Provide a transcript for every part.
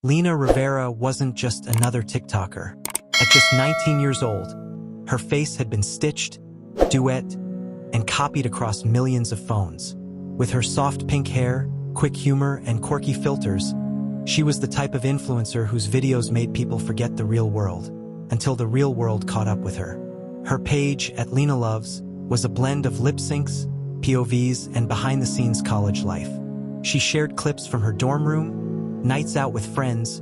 Lena Rivera wasn't just another TikToker. At just 19 years old, her face had been stitched, duet, and copied across millions of phones. With her soft pink hair, quick humor, and quirky filters, she was the type of influencer whose videos made people forget the real world, until the real world caught up with her. Her page, at Lena Loves, was a blend of lip syncs, POVs, and behind-the-scenes college life. She shared clips from her dorm room, nights out with friends,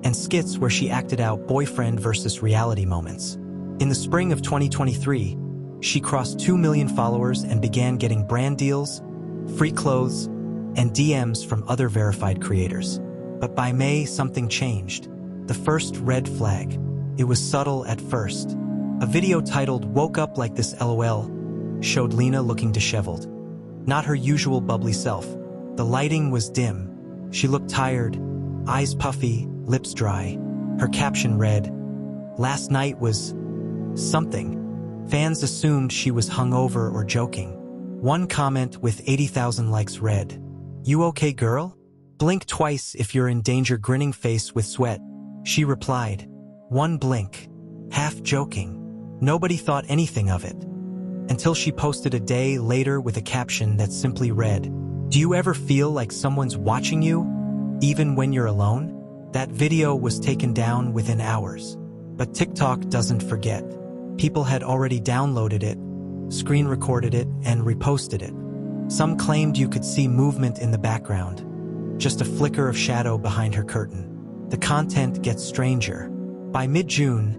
and skits where she acted out boyfriend versus reality moments. In the spring of 2023, she crossed 2 million followers and began getting brand deals, free clothes, and DMs from other verified creators. But by May, something changed. The first red flag. It was subtle at first. A video titled "Woke Up Like This LOL" showed Lena looking disheveled. Not her usual bubbly self. The lighting was dim. She looked tired, eyes puffy, lips dry. Her caption read, "Last night was something." Fans assumed she was hungover or joking. One comment with 80,000 likes read, "You okay, girl? Blink twice if you're in danger." Grinning face with sweat. She replied, "One blink." Half joking. Nobody thought anything of it. Until she posted a day later with a caption that simply read, "Do you ever feel like someone's watching you, even when you're alone?" That video was taken down within hours. But TikTok doesn't forget. People had already downloaded it, screen recorded it, and reposted it. Some claimed you could see movement in the background, just a flicker of shadow behind her curtain. The content gets stranger. By mid-June,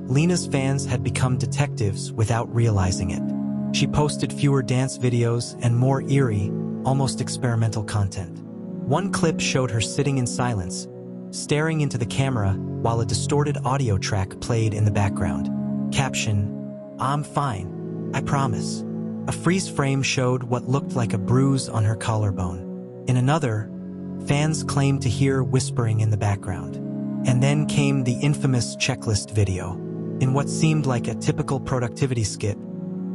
Lena's fans had become detectives without realizing it. She posted fewer dance videos and more eerie, almost experimental content. One clip showed her sitting in silence, staring into the camera while a distorted audio track played in the background. Caption, "I'm fine, I promise." A freeze frame showed what looked like a bruise on her collarbone. In another, fans claimed to hear whispering in the background. And then came the infamous checklist video. In what seemed like a typical productivity skit,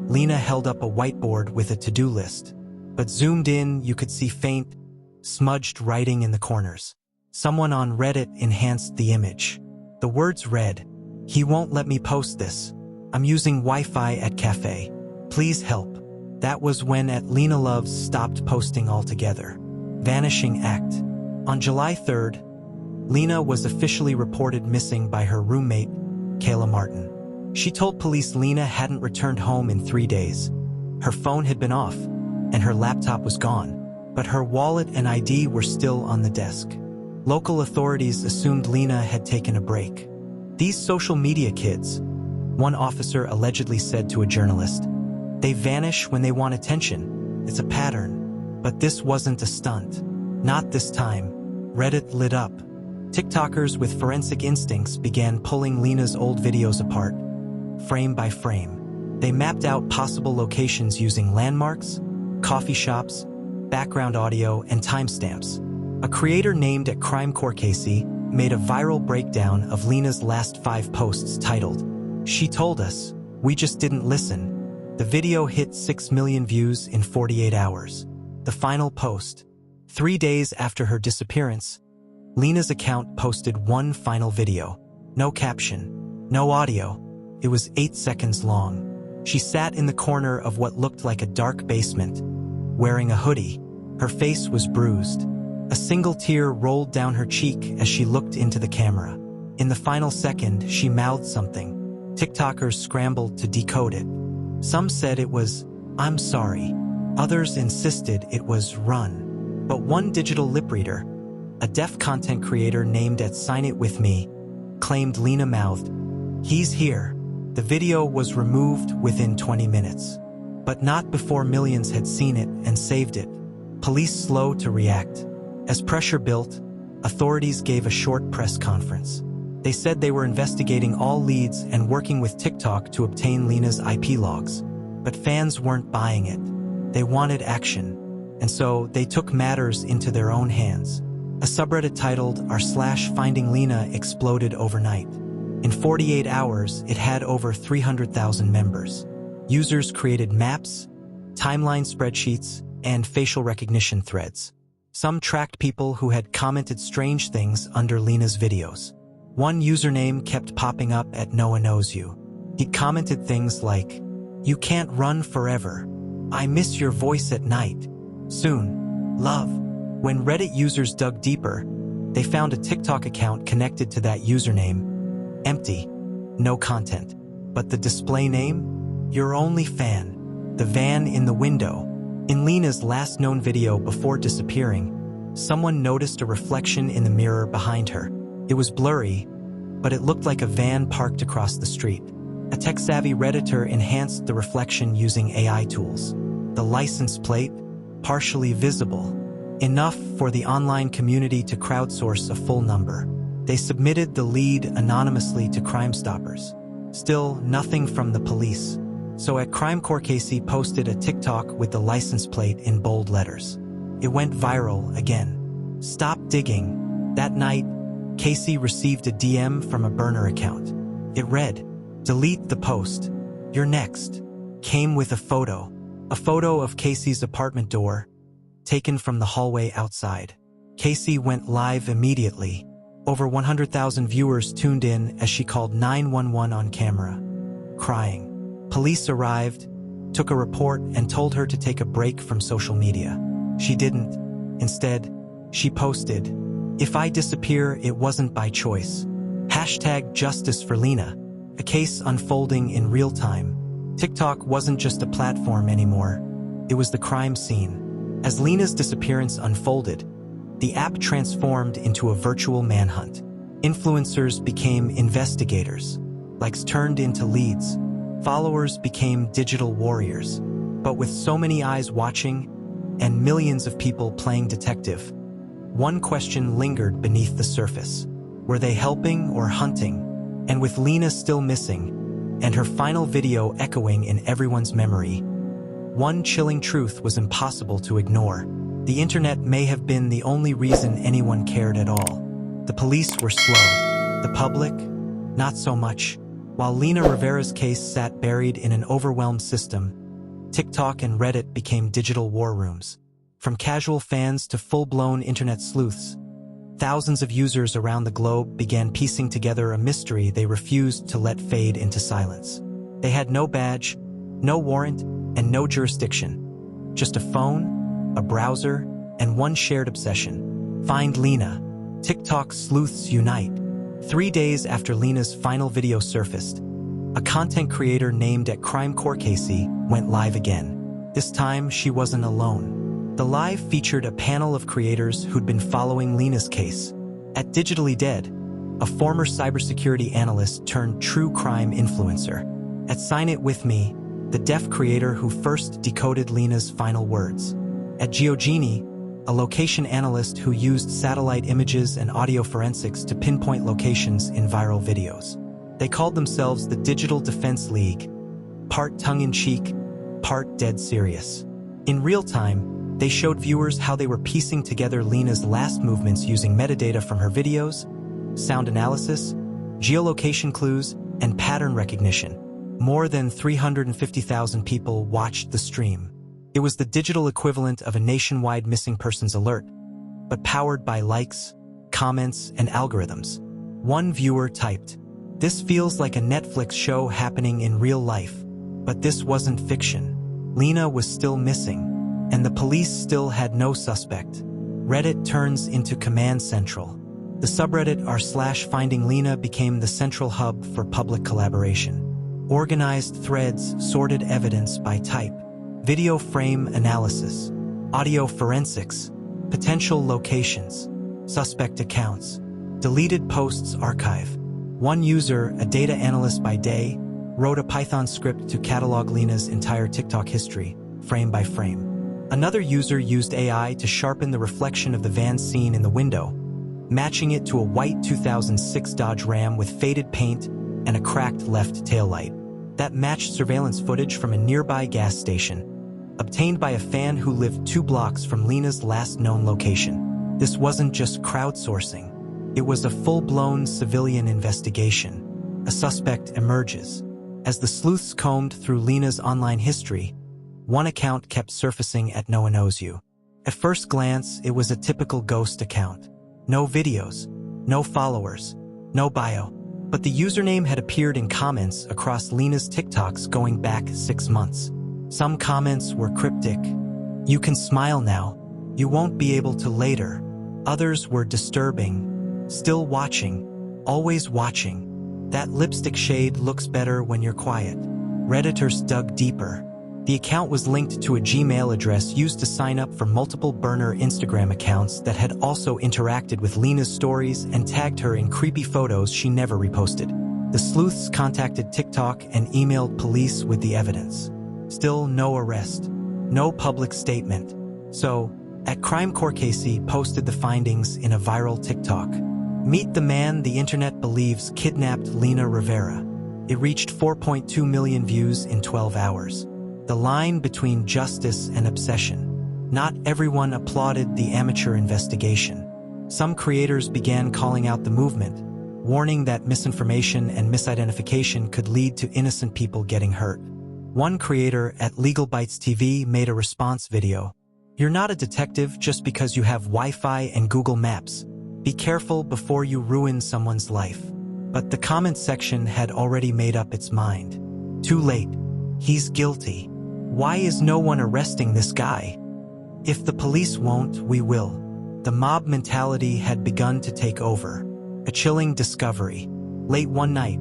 Lena held up a whiteboard with a to-do list. But zoomed in, you could see faint, smudged writing in the corners. Someone on Reddit enhanced the image. The words read, "He won't let me post this. I'm using Wi-Fi at cafe. Please help." That was when At Lena Loves stopped posting altogether. Vanishing act. On July 3rd, Lena was officially reported missing by her roommate, Kayla Martin. She told police Lena hadn't returned home in 3 days. Her phone had been off, and her laptop was gone, but her wallet and ID were still on the desk. Local authorities assumed Lena had taken a break. "These social media kids," one officer allegedly said to a journalist, "they vanish when they want attention. It's a pattern." But this wasn't a stunt. Not this time. Reddit lit up. TikTokers with forensic instincts began pulling Lena's old videos apart, frame by frame. They mapped out possible locations using landmarks, coffee shops, background audio, and timestamps. A creator named at Crimecore Casey made a viral breakdown of Lena's last 5 posts titled, "She Told Us, We Just Didn't Listen." The video hit 6 million views in 48 hours. The final post. 3 days after her disappearance, Lena's account posted one final video. No caption, no audio. It was 8 seconds long. She sat in the corner of what looked like a dark basement, wearing a hoodie. Her face was bruised. A single tear rolled down her cheek as she looked into the camera. In the final second, she mouthed something. TikTokers scrambled to decode it. Some said it was, "I'm sorry." Others insisted it was "run." But one digital lip reader, a deaf content creator named at Sign It With Me, claimed Lena mouthed, "He's here." The video was removed within 20 minutes. But not before millions had seen it and saved it. Police slow to react. As pressure built, authorities gave a short press conference. They said they were investigating all leads and working with TikTok to obtain Lena's IP logs. But fans weren't buying it. They wanted action. And so they took matters into their own hands. A subreddit titled r/Finding Lena exploded overnight. In 48 hours, it had over 300,000 members. Users created maps, timeline spreadsheets, and facial recognition threads. Some tracked people who had commented strange things under Lena's videos. One username kept popping up at No One Knows You. He commented things like, "You can't run forever. I miss your voice at night. Soon. Love." When Reddit users dug deeper, they found a TikTok account connected to that username. Empty. No content. But the display name? Your only fan. The van in the window. In Lena's last known video before disappearing, someone noticed a reflection in the mirror behind her. It was blurry, but it looked like a van parked across the street. A tech-savvy Redditor enhanced the reflection using AI tools. The license plate, partially visible, enough for the online community to crowdsource a full number. They submitted the lead anonymously to Crime Stoppers. Still, nothing from the police. So at CrimeCore, Casey posted a TikTok with the license plate in bold letters. It went viral again. Stop digging. That night, Casey received a DM from a burner account. It read, "Delete the post. You're next." Came with a photo of Casey's apartment door, taken from the hallway outside. Casey went live immediately. Over 100,000 viewers tuned in as she called 911 on camera, crying. Police arrived, took a report, and told her to take a break from social media. She didn't. Instead, she posted, "If I disappear, it wasn't by choice. #Justice for Lena." A case unfolding in real time. TikTok wasn't just a platform anymore. It was the crime scene. As Lena's disappearance unfolded, the app transformed into a virtual manhunt. Influencers became investigators. Likes turned into leads. Followers became digital warriors. But with so many eyes watching and millions of people playing detective, one question lingered beneath the surface. Were they helping or hunting? And with Lena still missing, and her final video echoing in everyone's memory, one chilling truth was impossible to ignore. The internet may have been the only reason anyone cared at all. The police were slow. The public? Not so much. While Lena Rivera's case sat buried in an overwhelmed system, TikTok and Reddit became digital war rooms. From casual fans to full-blown internet sleuths, thousands of users around the globe began piecing together a mystery they refused to let fade into silence. They had no badge, no warrant, and no jurisdiction. Just a phone, a browser, and one shared obsession. Find Lena. TikTok sleuths unite. 3 days after Lena's final video surfaced, a content creator named at CrimeCore Casey went live again. This time, she wasn't alone. The live featured a panel of creators who'd been following Lena's case. At Digitally Dead, a former cybersecurity analyst turned true crime influencer. At Sign It With Me, the deaf creator who first decoded Lena's final words. At GeoGenie, a location analyst who used satellite images and audio forensics to pinpoint locations in viral videos. They called themselves the Digital Defense League, part tongue-in-cheek, part dead serious. In real time, they showed viewers how they were piecing together Lena's last movements using metadata from her videos, sound analysis, geolocation clues, and pattern recognition. More than 350,000 people watched the stream. It was the digital equivalent of a nationwide missing persons alert, but powered by likes, comments, and algorithms. One viewer typed, "This feels like a Netflix show happening in real life." But this wasn't fiction. Lena was still missing, and the police still had no suspect. Reddit turns into Command Central. The subreddit r/Finding Lena became the central hub for public collaboration. Organized threads sorted evidence by type. Video frame analysis, audio forensics, potential locations, suspect accounts, deleted posts archive. One user, a data analyst by day, wrote a Python script to catalog Lena's entire TikTok history, frame by frame. Another user used AI to sharpen the reflection of the van scene in the window, matching it to a white 2006 Dodge Ram with faded paint and a cracked left taillight. That matched surveillance footage from a nearby gas station, obtained by a fan who lived 2 blocks from Lena's last known location. This wasn't just crowdsourcing. It was a full-blown civilian investigation. A suspect emerges. As the sleuths combed through Lena's online history, one account kept surfacing at No One Knows You. At first glance, it was a typical ghost account. No videos, no followers, no bio. But the username had appeared in comments across Lena's TikToks going back 6 months. Some comments were cryptic. "You can smile now. You won't be able to later." Others were disturbing. "Still watching. Always watching. That lipstick shade looks better when you're quiet." Redditors dug deeper. The account was linked to a Gmail address used to sign up for multiple burner Instagram accounts that had also interacted with Lena's stories and tagged her in creepy photos she never reposted. The sleuths contacted TikTok and emailed police with the evidence. Still no arrest. No public statement. So, at Crime Court, Casey posted the findings in a viral TikTok. "Meet the man the internet believes kidnapped Lena Rivera." It reached 4.2 million views in 12 hours. The line between justice and obsession. Not everyone applauded the amateur investigation. Some creators began calling out the movement, warning that misinformation and misidentification could lead to innocent people getting hurt. One creator at Legal Bites TV made a response video. "You're not a detective just because you have Wi-Fi and Google Maps. Be careful before you ruin someone's life." But the comment section had already made up its mind. Too late. He's guilty. Why is no one arresting this guy? If the police won't, we will. The mob mentality had begun to take over. A chilling discovery. Late one night,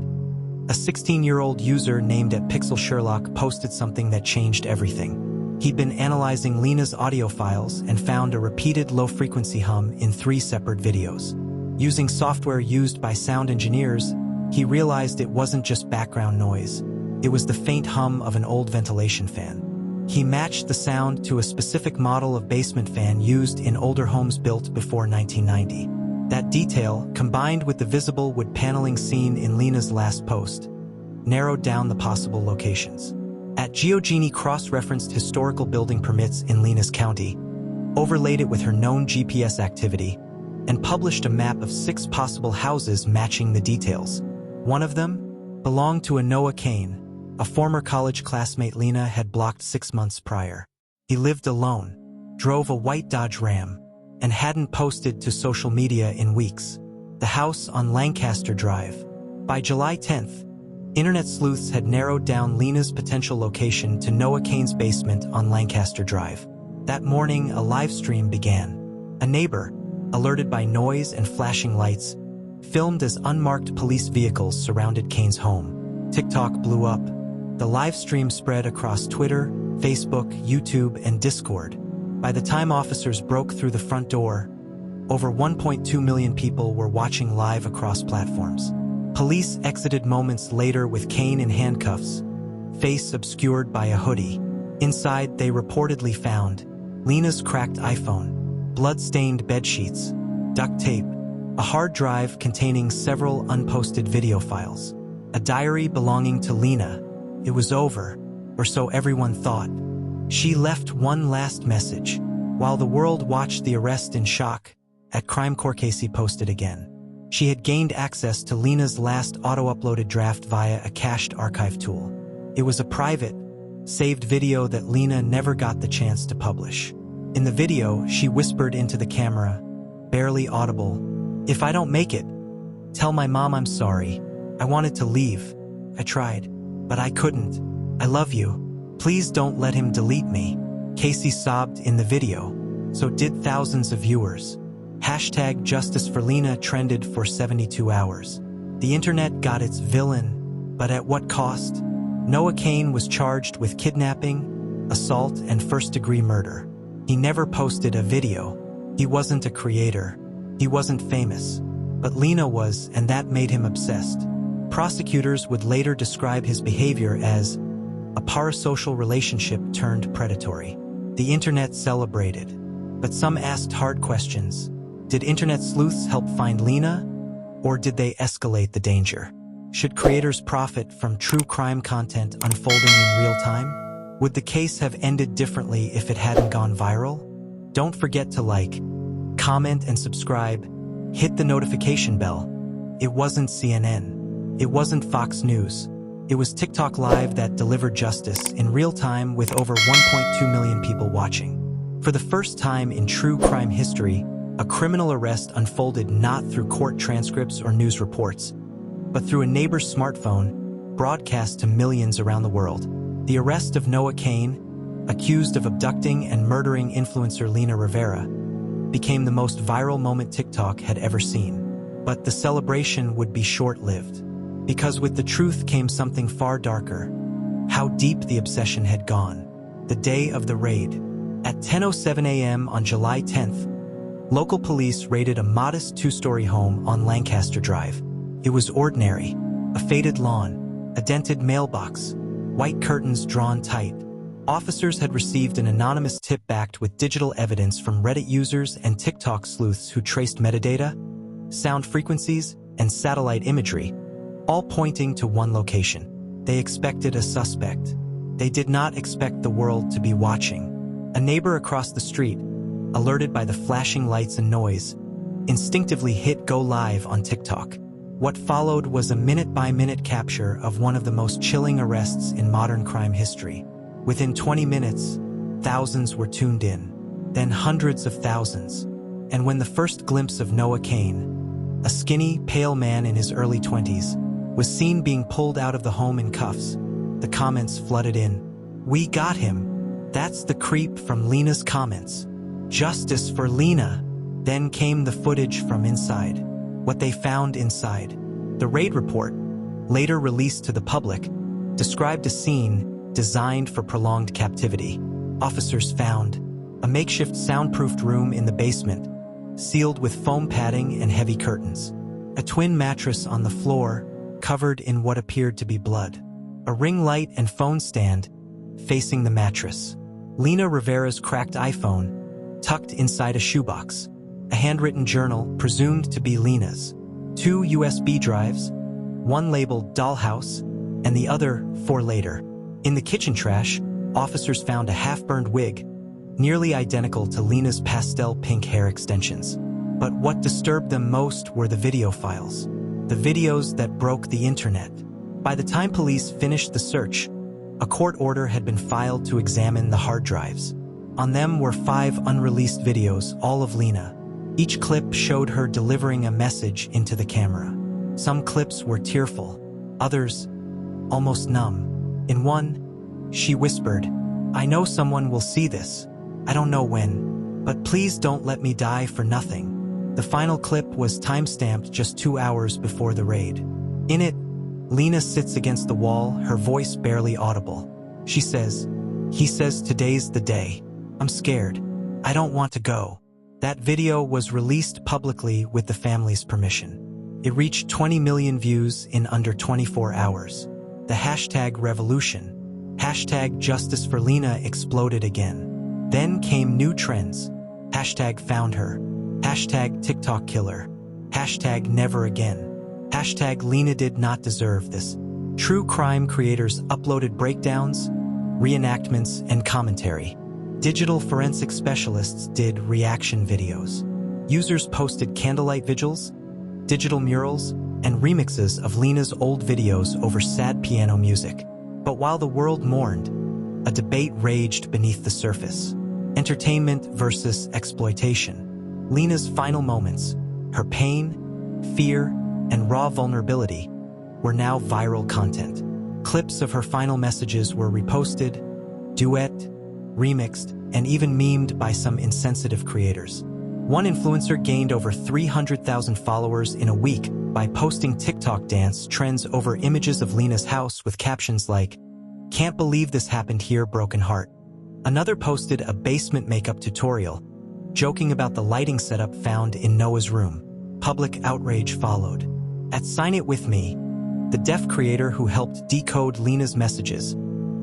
a 16-year-old user named @PixelSherlock posted something that changed everything. He'd been analyzing Lena's audio files and found a repeated low-frequency hum in 3 separate videos. Using software used by sound engineers, he realized it wasn't just background noise. It was the faint hum of an old ventilation fan. He matched the sound to a specific model of basement fan used in older homes built before 1990. That detail, combined with the visible wood paneling seen in Lena's last post, narrowed down the possible locations. @GeoGenie cross-referenced historical building permits in Lena's county, overlaid it with her known GPS activity, and published a map of 6 possible houses matching the details. One of them belonged to a Noah Kane, a former college classmate Lena had blocked 6 months prior. He lived alone, drove a white Dodge Ram, and hadn't posted to social media in weeks. The house on Lancaster Drive. By July 10th, internet sleuths had narrowed down Lena's potential location to Noah Kane's basement on Lancaster Drive. That morning, a live stream began. A neighbor, alerted by noise and flashing lights, filmed as unmarked police vehicles surrounded Kane's home. TikTok blew up. The live stream spread across Twitter, Facebook, YouTube, and Discord. By the time officers broke through the front door, over 1.2 million people were watching live across platforms. Police exited moments later with Kane in handcuffs, face obscured by a hoodie. Inside, they reportedly found Lena's cracked iPhone, blood-stained bedsheets, duct tape, a hard drive containing several unposted video files, a diary belonging to Lena. It was over, or so everyone thought. She left one last message. While the world watched the arrest in shock, @Crime Court, Casey posted again. She had gained access to Lena's last auto-uploaded draft via a cached archive tool. It was a private, saved video that Lena never got the chance to publish. In the video, she whispered into the camera, barely audible, "If I don't make it, tell my mom I'm sorry. I wanted to leave. I tried, but I couldn't. I love you. Please don't let him delete me." Casey sobbed in the video. So did thousands of viewers. #Justice for Lena trended for 72 hours. The internet got its villain, but at what cost? Noah Kane was charged with kidnapping, assault, and first-degree murder. He never posted a video. He wasn't a creator. He wasn't famous. But Lena was, and that made him obsessed. Prosecutors would later describe his behavior as a parasocial relationship turned predatory. The internet celebrated. But some asked hard questions. Did internet sleuths help find Lena? Or did they escalate the danger? Should creators profit from true crime content unfolding in real time? Would the case have ended differently if it hadn't gone viral? Don't forget to like, comment, and subscribe. Hit the notification bell. It wasn't CNN. It wasn't Fox News. It was TikTok Live that delivered justice in real time with over 1.2 million people watching. For the first time in true crime history, a criminal arrest unfolded not through court transcripts or news reports, but through a neighbor's smartphone broadcast to millions around the world. The arrest of Noah Kane, accused of abducting and murdering influencer Lena Rivera, became the most viral moment TikTok had ever seen. But the celebration would be short-lived, because with the truth came something far darker: how deep the obsession had gone. The day of the raid. At 10:07 a.m. on July 10th, local police raided a modest two-story home on Lancaster Drive. It was ordinary: a faded lawn, a dented mailbox, white curtains drawn tight. Officers had received an anonymous tip backed with digital evidence from Reddit users and TikTok sleuths who traced metadata, sound frequencies, and satellite imagery, all pointing to one location. They expected a suspect. They did not expect the world to be watching. A neighbor across the street, alerted by the flashing lights and noise, instinctively hit go live on TikTok. What followed was a minute-by-minute capture of one of the most chilling arrests in modern crime history. Within 20 minutes, thousands were tuned in, then hundreds of thousands. And when the first glimpse of Noah Kane, a skinny, pale man in his early 20s, was seen being pulled out of the home in cuffs, the comments flooded in. "We got him. That's the creep," from Lena's comments. "Justice for Lena." Then came the footage from inside. What they found inside. The raid report, later released to the public, described a scene designed for prolonged captivity. Officers found a makeshift soundproofed room in the basement, sealed with foam padding and heavy curtains. A twin mattress on the floor, covered in what appeared to be blood. A ring light and phone stand facing the mattress. Lena Rivera's cracked iPhone, tucked inside a shoebox. A handwritten journal, presumed to be Lena's. 2 USB drives, one labeled Dollhouse, and the other for later. In the kitchen trash, officers found a half-burned wig, nearly identical to Lena's pastel pink hair extensions. But what disturbed them most were the video files. The videos that broke the internet. By the time police finished the search, a court order had been filed to examine the hard drives. On them were 5 unreleased videos, all of Lena. Each clip showed her delivering a message into the camera. Some clips were tearful, others almost numb. In one, she whispered, "I know someone will see this. I don't know when, but please don't let me die for nothing." The final clip was time-stamped just 2 hours before the raid. In it, Lena sits against the wall, her voice barely audible. She says, "He says today's the day. I'm scared. I don't want to go." That video was released publicly with the family's permission. It reached 20 million views in under 24 hours. The hashtag revolution, hashtag justice for Lena, exploded again. Then came new trends. Hashtag found her, hashtag TikTok killer, hashtag never again, hashtag Lena did not deserve this. True crime creators uploaded breakdowns, reenactments, and commentary. Digital forensic specialists did reaction videos. Users posted candlelight vigils, digital murals, and remixes of Lena's old videos over sad piano music. But while the world mourned, a debate raged beneath the surface. Entertainment versus exploitation. Lena's final moments, her pain, fear, and raw vulnerability, were now viral content. Clips of her final messages were reposted, duet, remixed, and even memed by some insensitive creators. One influencer gained over 300,000 followers in a week by posting TikTok dance trends over images of Lena's house with captions like, "Can't believe this happened here, broken heart." Another posted a basement makeup tutorial, joking about the lighting setup found in Noah's room. Public outrage followed. At Sign It With Me, the deaf creator who helped decode Lena's messages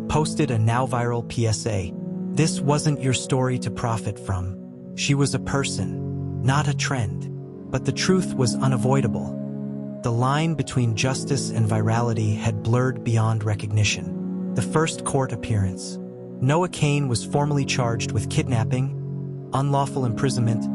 posted a now viral PSA. "This wasn't your story to profit from. She was a person, not a trend." But the truth was unavoidable. The line between justice and virality had blurred beyond recognition. The first court appearance. Noah Kane was formally charged with kidnapping, unlawful imprisonment,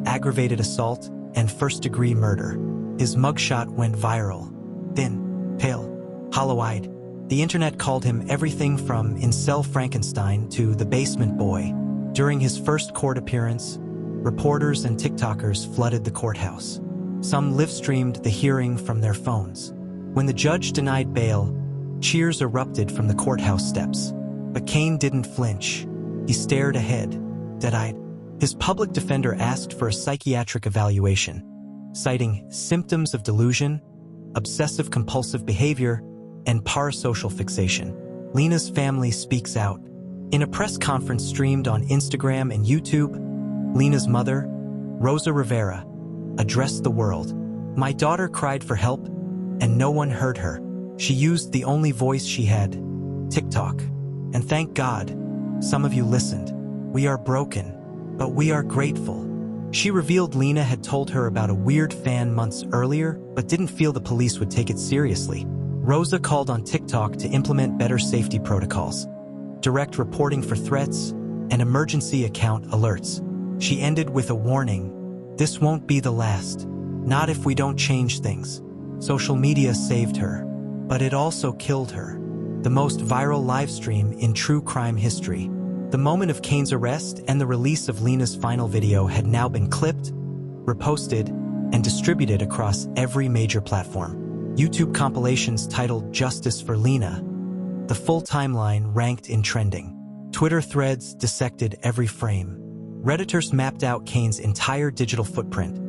aggravated assault, and first-degree murder. His mugshot went viral. Thin, pale, hollow-eyed. The internet called him everything from incel Frankenstein to the basement boy. During his first court appearance, reporters and TikTokers flooded the courthouse. Some live-streamed the hearing from their phones. When the judge denied bail, cheers erupted from the courthouse steps. But Cain didn't flinch. He stared ahead, dead-eyed. His public defender asked for a psychiatric evaluation, citing symptoms of delusion, obsessive-compulsive behavior, and parasocial fixation. Lena's family speaks out. In a press conference streamed on Instagram and YouTube, Lena's mother, Rosa Rivera, addressed the world. "My daughter cried for help, and no one heard her. She used the only voice she had, TikTok. And thank God, some of you listened. We are broken, but we are grateful." She revealed Lena had told her about a weird fan months earlier, but didn't feel the police would take it seriously. Rosa called on TikTok to implement better safety protocols, direct reporting for threats, and emergency account alerts. She ended with a warning: "This won't be the last. Not if we don't change things." Social media saved her, but it also killed her. The most viral livestream in true crime history. The moment of Cain's arrest and the release of Lena's final video had now been clipped, reposted, and distributed across every major platform. YouTube compilations titled "Justice for Lena." The full timeline ranked in trending. Twitter threads dissected every frame. Redditors mapped out Cain's entire digital footprint: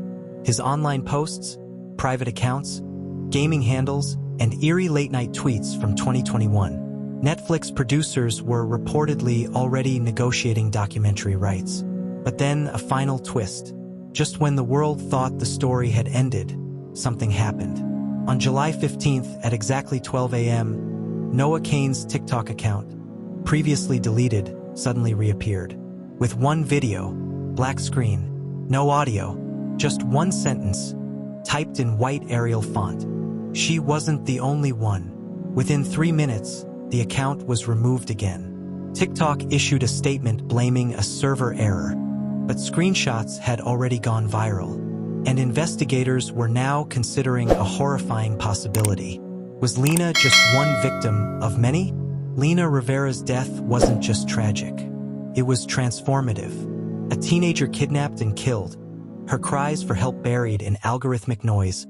his online posts, private accounts, gaming handles, and eerie late-night tweets from 2021. Netflix producers were reportedly already negotiating documentary rights. But then a final twist. Just when the world thought the story had ended, something happened. On July 15th at exactly 12 a.m., Noah Cain's TikTok account, previously deleted, suddenly reappeared. With one video, black screen, no audio, just one sentence, typed in white Arial font. She wasn't the only one. Within 3 minutes, the account was removed again. TikTok issued a statement blaming a server error, but screenshots had already gone viral, and investigators were now considering a horrifying possibility. Was Lena just one victim of many? Lena Rivera's death wasn't just tragic. It was transformative. A teenager kidnapped and killed, her cries for help buried in algorithmic noise,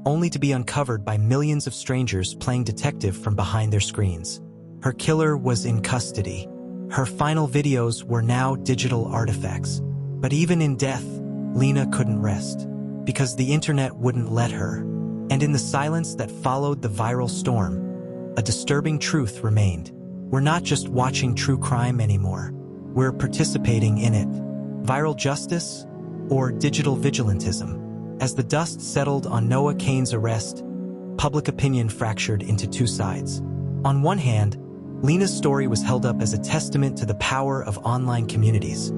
only to be uncovered by millions of strangers playing detective from behind their screens. Her killer was in custody. Her final videos were now digital artifacts. But even in death, Lena couldn't rest, because the internet wouldn't let her. And in the silence that followed the viral storm, a disturbing truth remained. We're not just watching true crime anymore. We're participating in it. Viral justice or digital vigilantism? As the dust settled on Noah Cain's arrest, public opinion fractured into two sides. On one hand, Lena's story was held up as a testament to the power of online communities,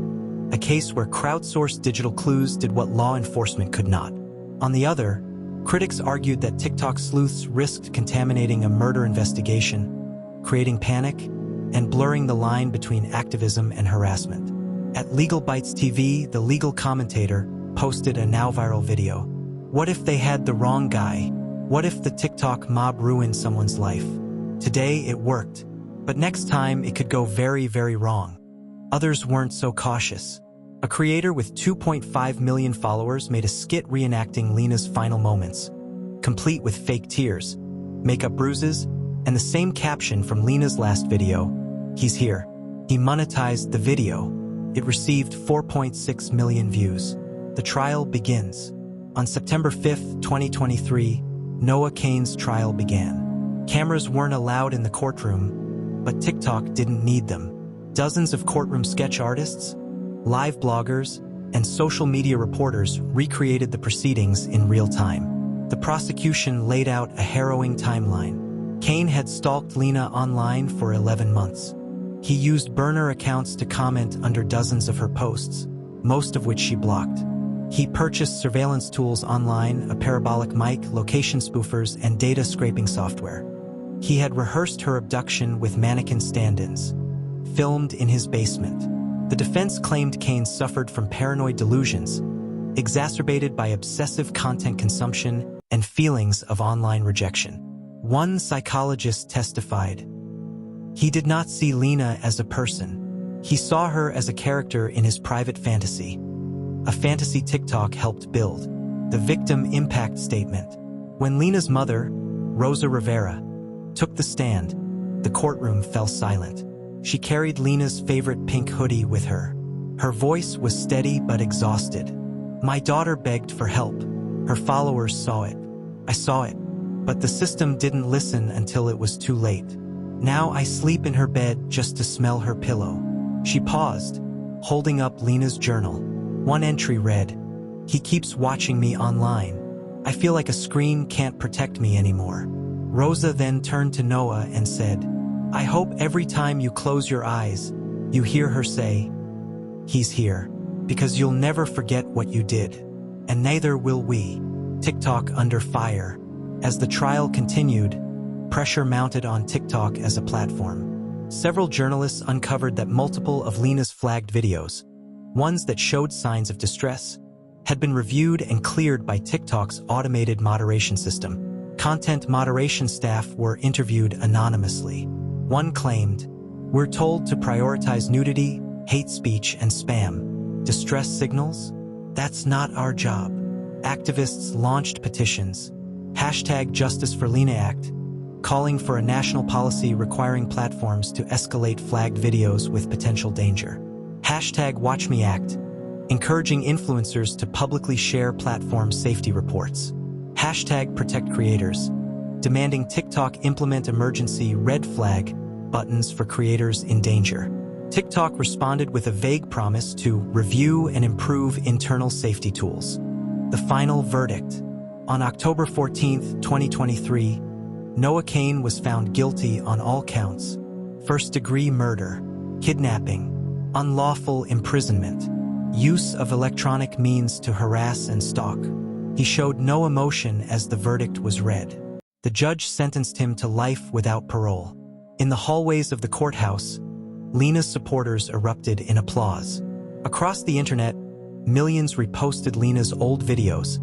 a case where crowdsourced digital clues did what law enforcement could not. On the other, critics argued that TikTok sleuths risked contaminating a murder investigation, creating panic, and blurring the line between activism and harassment. At Legal Bites TV, the legal commentator posted a now viral video. What if they had the wrong guy? What if the TikTok mob ruined someone's life? Today it worked, but next time it could go very, very wrong. Others weren't so cautious. A creator with 2.5 million followers made a skit reenacting Lena's final moments, complete with fake tears, makeup bruises, and the same caption from Lena's last video, "He's here." He monetized the video. It received 4.6 million views. The trial begins. On September 5th, 2023, Noah Cain's trial began. Cameras weren't allowed in the courtroom, but TikTok didn't need them. Dozens of courtroom sketch artists, live bloggers, and social media reporters recreated the proceedings in real time. The prosecution laid out a harrowing timeline. Cain had stalked Lena online for 11 months. He used burner accounts to comment under dozens of her posts, most of which she blocked. He purchased surveillance tools online, a parabolic mic, location spoofers, and data scraping software. He had rehearsed her abduction with mannequin stand-ins, filmed in his basement. The defense claimed Cain suffered from paranoid delusions, exacerbated by obsessive content consumption and feelings of online rejection. One psychologist testified, "He did not see Lena as a person. He saw her as a character in his private fantasy, a fantasy TikTok helped build. The victim impact statement. When Lena's mother, Rosa Rivera, took the stand, the courtroom fell silent. She carried Lena's favorite pink hoodie with her. Her voice was steady but exhausted. My daughter begged for help. Her followers saw it. I saw it. But the system didn't listen until it was too late. Now I sleep in her bed just to smell her pillow. She paused, holding up Lena's journal. One entry read, "He keeps watching me online. I feel like a screen can't protect me anymore." Rosa then turned to Noah and said, "I hope every time you close your eyes, you hear her say, 'He's here,' because you'll never forget what you did. And neither will we." TikTok under fire. As the trial continued, pressure mounted on TikTok as a platform. Several journalists uncovered that multiple of Lena's flagged videos, ones that showed signs of distress, had been reviewed and cleared by TikTok's automated moderation system. Content moderation staff were interviewed anonymously. One claimed, "We're told to prioritize nudity, hate speech, and spam. Distress signals? That's not our job." Activists launched petitions, #JusticeForLenaAct, calling for a national policy requiring platforms to escalate flagged videos with potential danger. #WatchMeAct, encouraging influencers to publicly share platform safety reports. #ProtectCreators, demanding TikTok implement emergency red flag buttons for creators in danger. TikTok responded with a vague promise to review and improve internal safety tools. The final verdict. On October 14, 2023, Noah Kane was found guilty on all counts: first-degree murder, kidnapping, unlawful imprisonment, use of electronic means to harass and stalk. He showed no emotion as the verdict was read. The judge sentenced him to life without parole. In the hallways of the courthouse, Lena's supporters erupted in applause. Across the internet, millions reposted Lena's old videos,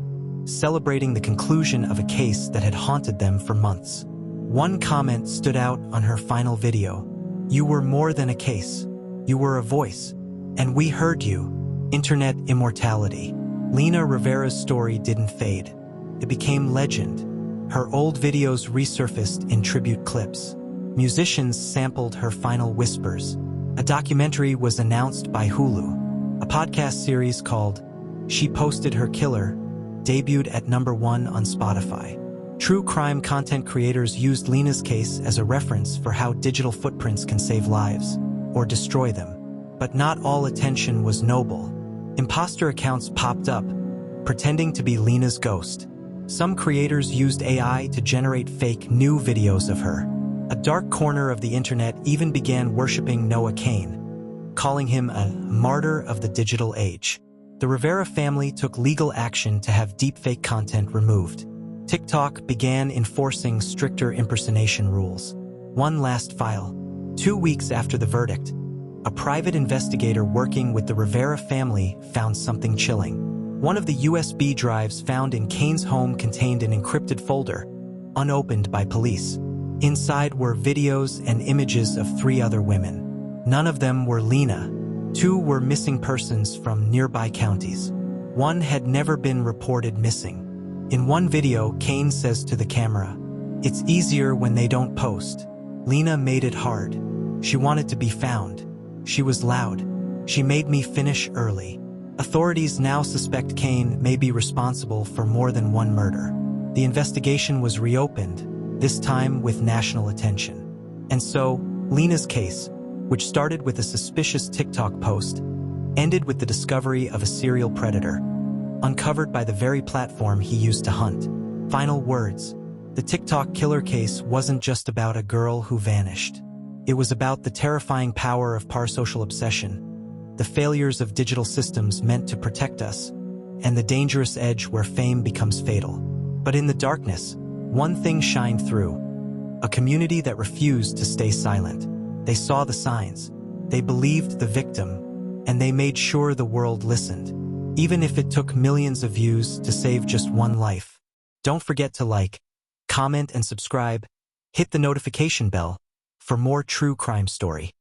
celebrating the conclusion of a case that had haunted them for months. One comment stood out on her final video. "You were more than a case. You were a voice. And we heard you." Internet immortality. Lena Rivera's story didn't fade. It became legend. Her old videos resurfaced in tribute clips. Musicians sampled her final whispers. A documentary was announced by Hulu. A podcast series called She Posted Her Killer debuted at #1 on Spotify. True crime content creators used Lena's case as a reference for how digital footprints can save lives or destroy them. But not all attention was noble. Imposter accounts popped up, pretending to be Lena's ghost. Some creators used AI to generate fake new videos of her. A dark corner of the internet even began worshipping Noah Kane, calling him a martyr of the digital age. The Rivera family took legal action to have deepfake content removed. TikTok began enforcing stricter impersonation rules. One last file. 2 weeks after the verdict, a private investigator working with the Rivera family found something chilling. One of the USB drives found in Kane's home contained an encrypted folder, unopened by police. Inside were videos and images of 3 other women. None of them were Lena. 2 were missing persons from nearby counties. 1 had never been reported missing. In one video, Kane says to the camera, "It's easier when they don't post." Lena made it hard. She wanted to be found. She was loud. She made me finish early. Authorities now suspect Kane may be responsible for more than one murder. The investigation was reopened, this time with national attention. And so, Lena's case, which started with a suspicious TikTok post, ended with the discovery of a serial predator, uncovered by the very platform he used to hunt. Final words. The TikTok killer case wasn't just about a girl who vanished. It was about the terrifying power of parasocial obsession, the failures of digital systems meant to protect us, and the dangerous edge where fame becomes fatal. But in the darkness, one thing shined through: a community that refused to stay silent. They saw the signs, they believed the victim, and they made sure the world listened, even if it took millions of views to save just one life. Don't forget to like, comment, and subscribe. Hit the notification bell for more true crime story.